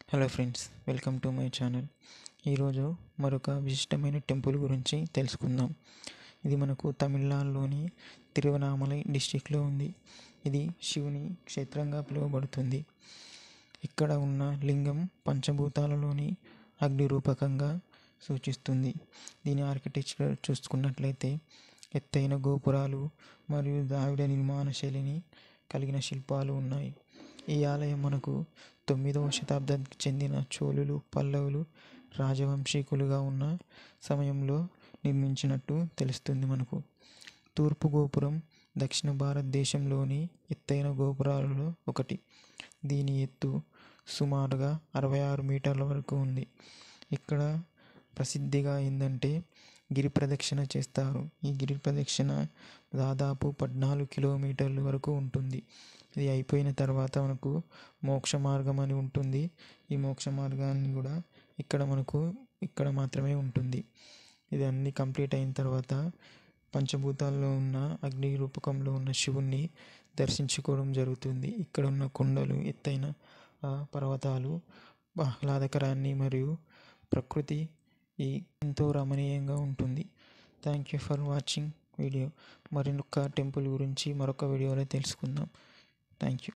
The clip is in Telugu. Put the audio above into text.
Hello friends, welcome to my channel. ఈరోజు మరొక విశిష్టమైన టెంపుల్ గురించి తెలుసుకుందాం. ఇది మనకు తమిళనాడులోని తిరువనామలై డిస్టిక్లో ఉంది. ఇది శివుని క్షేత్రంగా పిలువబడుతుంది. ఇక్కడ ఉన్న లింగం పంచభూతాలలోని అగ్ని రూపకంగా సూచిస్తుంది. దీని ఆర్కిటెక్చర్ చూసుకున్నట్లయితే ఎత్తైన గోపురాలు మరియు ద్రావిడ నిర్మాణ శైలిని కలిగిన శిల్పాలు ఉన్నాయి. ఈ ఆలయం మనకు 9వ శతాబ్దానికి చెందిన చోళులు, పల్లవులు రాజవంశీకులుగా ఉన్న సమయంలో నిర్మించినట్టు తెలుస్తుంది. మనకు తూర్పు గోపురం దక్షిణ భారతదేశంలోని ఎత్తైన గోపురాలలో ఒకటి. దీని ఎత్తు సుమారుగా 66 మీటర్ల వరకు ఉంది. ఇక్కడ ప్రసిద్ధిగా ఏంటంటే గిరి ప్రదక్షిణ చేస్తారు. ఈ గిరి ప్రదక్షిణ దాదాపు 14 కిలోమీటర్ల వరకు ఉంటుంది. ఇది అయిపోయిన తర్వాత మనకు మోక్ష మార్గం అని ఉంటుంది. ఈ మోక్ష మార్గాన్ని కూడా ఇక్కడ మాత్రమే ఉంటుంది. ఇది అన్ని కంప్లీట్ అయిన తర్వాత పంచభూతాల్లో ఉన్న అగ్ని రూపకంలో ఉన్న శివుణ్ణి దర్శించుకోవడం జరుగుతుంది. ఇక్కడ ఉన్న కొండలు, ఎత్తైన పర్వతాలు ఆహ్లాదకరాన్ని మరియు ప్రకృతి ఎంతో రమణీయంగా ఉంటుంది. Thank you for watching video. మరొక టెంపుల్ గురించి మరొక వీడియోలో తెలుసుకుందాం. Thank you.